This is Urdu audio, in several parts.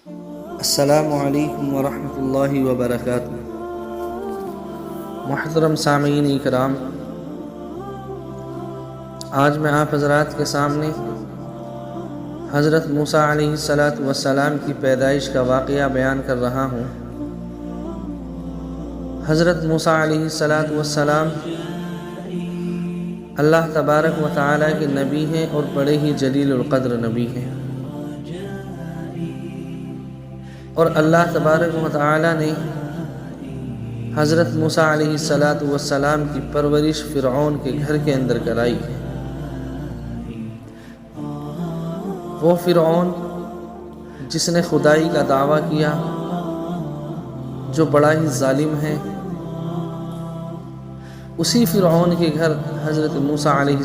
السلام علیکم ورحمۃ اللہ وبرکاتہ۔ محترم سامعین کرام، آج میں آپ حضرات کے سامنے حضرت موسیٰ علیہ السلام کی پیدائش کا واقعہ بیان کر رہا ہوں۔ حضرت موسیٰ علیہ السلام اللہ تبارک و تعالیٰ کے نبی ہیں اور بڑے ہی جلیل القدر نبی ہیں، اور اللہ تبارک و تعالیٰ نے حضرت موسیٰ علیہ السلام کی پرورش فرعون کے گھر کے اندر کرائی ہے۔ وہ فرعون جس نے خدائی کا دعویٰ کیا، جو بڑا ہی ظالم ہے، اسی فرعون کے گھر حضرت موسیٰ علیہ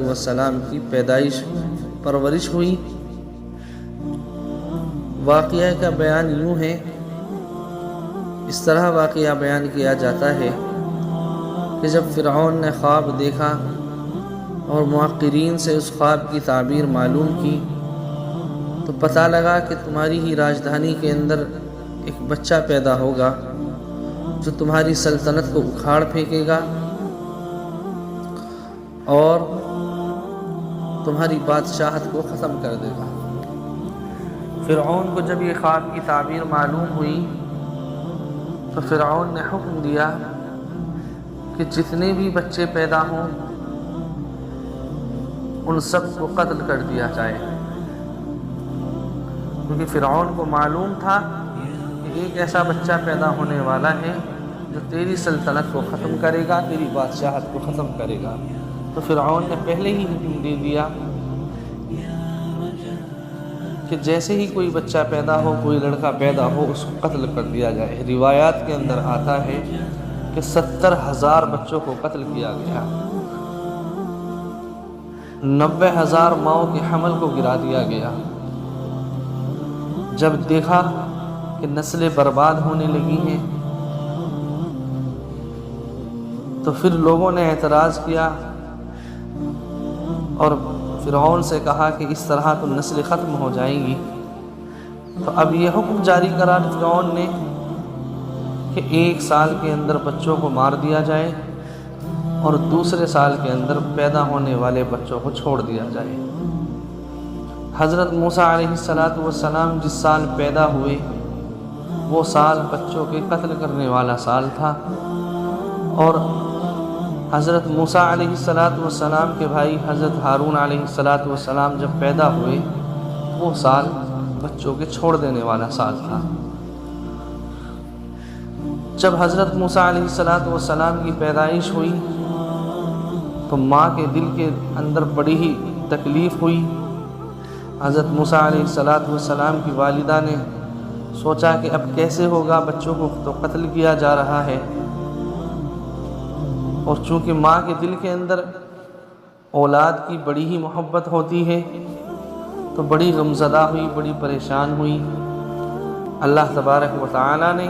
السلام کی پیدائش پرورش ہوئی۔ واقعہ کا بیان یوں ہے، اس طرح واقعہ بیان کیا جاتا ہے کہ جب فرعون نے خواب دیکھا اور معقرین سے اس خواب کی تعبیر معلوم کی، تو پتہ لگا کہ تمہاری ہی راجدھانی کے اندر ایک بچہ پیدا ہوگا جو تمہاری سلطنت کو اکھاڑ پھینکے گا اور تمہاری بادشاہت کو ختم کر دے گا۔ فرعون کو جب یہ خواب کی تعبیر معلوم ہوئی تو فرعون نے حکم دیا کہ جتنے بھی بچے پیدا ہوں ان سب کو قتل کر دیا جائے، کیونکہ فرعون کو معلوم تھا کہ ایک ایسا بچہ پیدا ہونے والا ہے جو تیری سلطنت کو ختم کرے گا، تیری بادشاہت کو ختم کرے گا۔ تو فرعون نے پہلے ہی حکم دے دیا کہ جیسے ہی کوئی بچہ پیدا ہو، کوئی لڑکا پیدا ہو، اس کو قتل کر دیا جائے۔ روایات کے اندر آتا ہے کہ 70,000 بچوں کو قتل کیا گیا، 90,000 ماؤں کے حمل کو گرا دیا گیا۔ جب دیکھا کہ نسلیں برباد ہونے لگی ہیں تو پھر لوگوں نے اعتراض کیا اور فرعون سے کہا کہ اس طرح تو نسلیں ختم ہو جائیں گی۔ تو اب یہ حکم جاری کرا فرعون نے کہ 1 سال کے اندر بچوں کو مار دیا جائے اور دوسرے سال کے اندر پیدا ہونے والے بچوں کو چھوڑ دیا جائے۔ حضرت موسیٰ علیہ السلام جس سال پیدا ہوئے وہ سال بچوں کے قتل کرنے والا سال تھا، اور حضرت موسیٰ علیہ السلام کے بھائی حضرت ہارون علیہ السلام جب پیدا ہوئے وہ سال بچوں کے چھوڑ دینے والا سال تھا۔ جب حضرت موسیٰ علیہ السلام کی پیدائش ہوئی تو ماں کے دل کے اندر بڑی ہی تکلیف ہوئی۔ حضرت موسیٰ علیہ السلام کی والدہ نے سوچا کہ اب کیسے ہوگا، بچوں کو تو قتل کیا جا رہا ہے، اور چونکہ ماں کے دل کے اندر اولاد کی بڑی ہی محبت ہوتی ہے تو بڑی غمزدہ ہوئی، بڑی پریشان ہوئی۔ اللہ تبارک و تعالیٰ نے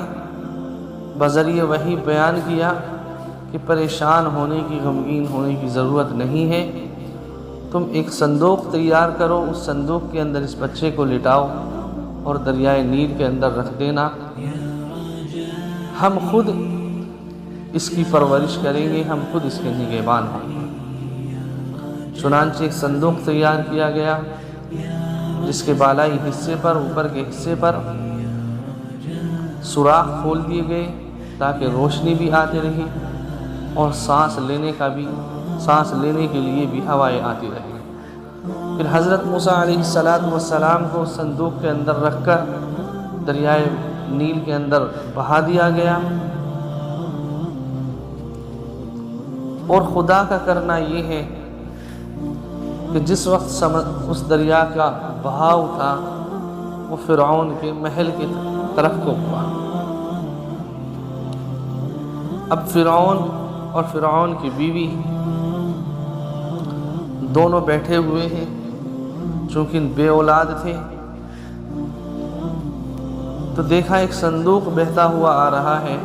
بذریعہ وحی بیان کیا کہ پریشان ہونے کی، غمگین ہونے کی ضرورت نہیں ہے، تم ایک صندوق تیار کرو، اس صندوق کے اندر اس بچے کو لٹاؤ اور دریائے نیل کے اندر رکھ دینا، ہم خود اس کی پرورش کریں گے، ہم خود اس کے نگہبان ہوں گے۔ چنانچہ ایک صندوق تیار کیا گیا جس کے بالائی حصے پر، اوپر کے حصے پر سوراخ کھول دیے گئے تاکہ روشنی بھی آتی رہی اور سانس لینے کے لیے بھی ہوائیں آتی رہی۔ پھر حضرت موسیٰ علیہ السلام کو صندوق کے اندر رکھ کر دریائے نیل کے اندر بہا دیا گیا، اور خدا کا کرنا یہ ہے کہ جس وقت اس دریا کا بہاؤ تھا وہ فرعون کے محل کی طرف کو ہوا۔ اب فرعون اور فرعون کی بیوی دونوں بیٹھے ہوئے ہیں، چونکہ بے اولاد تھے، تو دیکھا ایک صندوق بہتا ہوا آ رہا ہے۔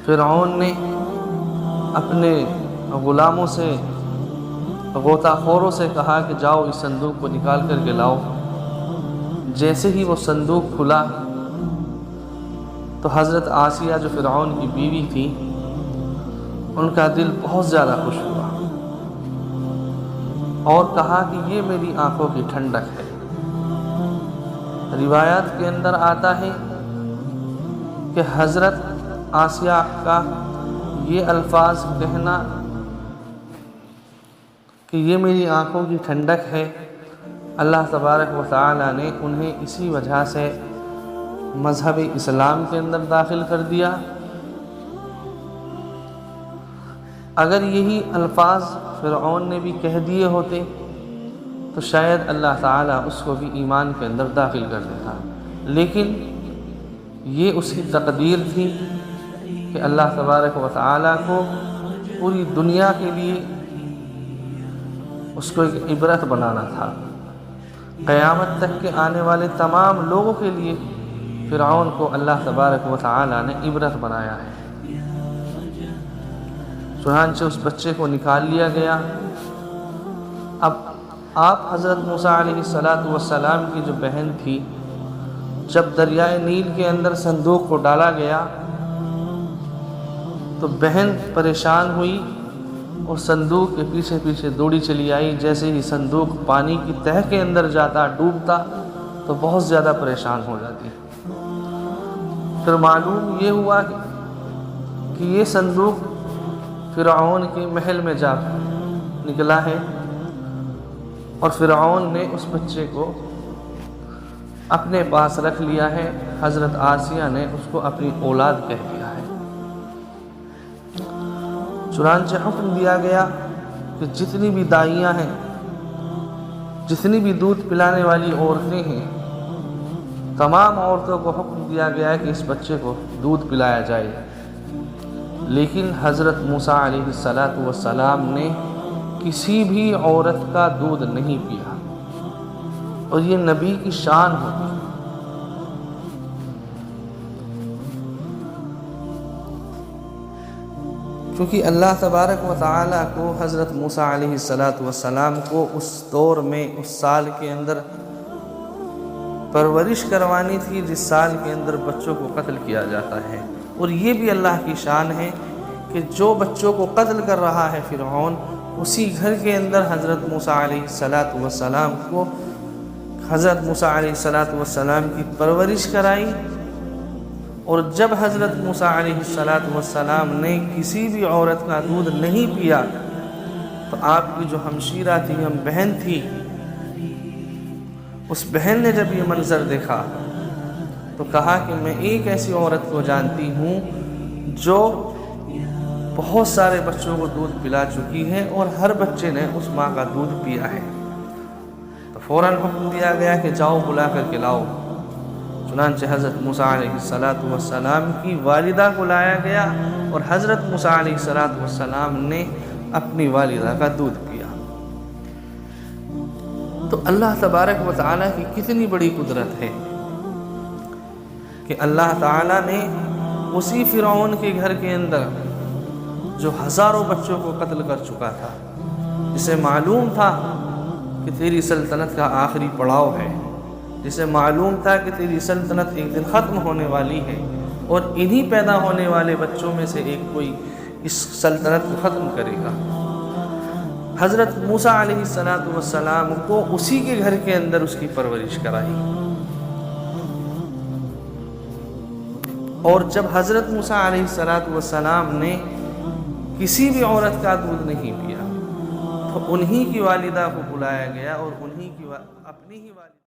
فرعون نے اپنے غلاموں سے، غوطہ خوروں سے کہا کہ جاؤ اس صندوق کو نکال کر کے لاؤ۔ جیسے ہی وہ صندوق کھلا تو حضرت آسیہ جو فرعون کی بیوی تھی ان کا دل بہت زیادہ خوش ہوا اور کہا کہ یہ میری آنکھوں کی ٹھنڈک ہے۔ روایات کے اندر آتا ہے کہ حضرت آسیہ کا یہ الفاظ کہنا کہ یہ میری آنکھوں کی ٹھنڈک ہے، اللہ تبارک و تعالی نے انہیں اسی وجہ سے مذہب اسلام کے اندر داخل کر دیا۔ اگر یہی الفاظ فرعون نے بھی کہہ دیے ہوتے تو شاید اللہ تعالیٰ اس کو بھی ایمان کے اندر داخل کر دیتا، لیکن یہ اس کی تقدیر تھی کہ اللہ تبارک و تعالیٰ کو پوری دنیا کے لیے اس کو ایک عبرت بنانا تھا، قیامت تک کے آنے والے تمام لوگوں کے لیے فرعون کو اللہ تبارک و تعالیٰ نے عبرت بنایا ہے۔ چنانچہ اس بچے کو نکال لیا گیا۔ اب آپ حضرت موسیٰ علیہ السلام کی جو بہن تھی، جب دریائے نیل کے اندر صندوق کو ڈالا گیا تو بہن پریشان ہوئی اور صندوق کے پیچھے پیچھے دوڑی چلی آئی۔ جیسے ہی صندوق پانی کی تہہ کے اندر جاتا، ڈوبتا، تو بہت زیادہ پریشان ہو جاتی۔ پھر معلوم یہ ہوا کہ یہ صندوق فرعون کے محل میں جا نکلا ہے اور فرعون نے اس بچے کو اپنے پاس رکھ لیا ہے۔ حضرت آسیہ نے اس کو اپنی اولاد کہہ دیا ہے۔ چنانچہ حکم دیا گیا کہ جتنی بھی دائیاں ہیں، جتنی بھی دودھ پلانے والی عورتیں ہیں، تمام عورتوں کو حکم دیا گیا ہے کہ اس بچے کو دودھ پلایا جائے، لیکن حضرت موسیٰ علیہ السلام نے کسی بھی عورت کا دودھ نہیں پیا، اور یہ نبی کی شان ہوتی ہے۔ کیونکہ اللہ تبارک و تعالیٰ کو حضرت موسیٰ علیہ السلام کو اس دور میں، اس سال کے اندر پرورش کروانی تھی جس سال کے اندر بچوں کو قتل کیا جاتا ہے، اور یہ بھی اللہ کی شان ہے کہ جو بچوں کو قتل کر رہا ہے فرعون، اسی گھر کے اندر حضرت موسیٰ علیہ السلام کو حضرت موسیٰ علیہ السلام کی پرورش کرائی۔ اور جب حضرت موسیٰ علیہ السلام نے کسی بھی عورت کا دودھ نہیں پیا تو آپ کی جو ہمشیرہ تھی، ہم بہن تھی، اس بہن نے جب یہ منظر دیکھا تو کہا کہ میں ایک ایسی عورت کو جانتی ہوں جو بہت سارے بچوں کو دودھ پلا چکی ہے اور ہر بچے نے اس ماں کا دودھ پیا ہے۔ تو فوراً حکم دیا گیا کہ جاؤ بلا کر کے لاؤ۔ چنانچہ حضرت موسیٰ علیہ السلام کی والدہ کو لایا گیا اور حضرت موسیٰ علیہ السلام نے اپنی والدہ کا دودھ پیا۔ تو اللہ تبارک و تعالیٰ کی کتنی بڑی قدرت ہے کہ اللہ تعالیٰ نے اسی فرعون کے گھر کے اندر جو ہزاروں بچوں کو قتل کر چکا تھا، جسے معلوم تھا کہ تیری سلطنت کا آخری پڑاؤ ہے، جسے معلوم تھا کہ تیری سلطنت ایک دن ختم ہونے والی ہے اور انہی پیدا ہونے والے بچوں میں سے ایک کوئی اس سلطنت کو ختم کرے گا، حضرت موسیٰ علیہ السلام کو اسی کے گھر کے اندر اس کی پرورش کرائی۔ اور جب حضرت موسیٰ علیہ السلام نے کسی بھی عورت کا دودھ نہیں پیا تو انہی کی والدہ کو بلایا گیا اور انہی کی اپنی ہی والدہ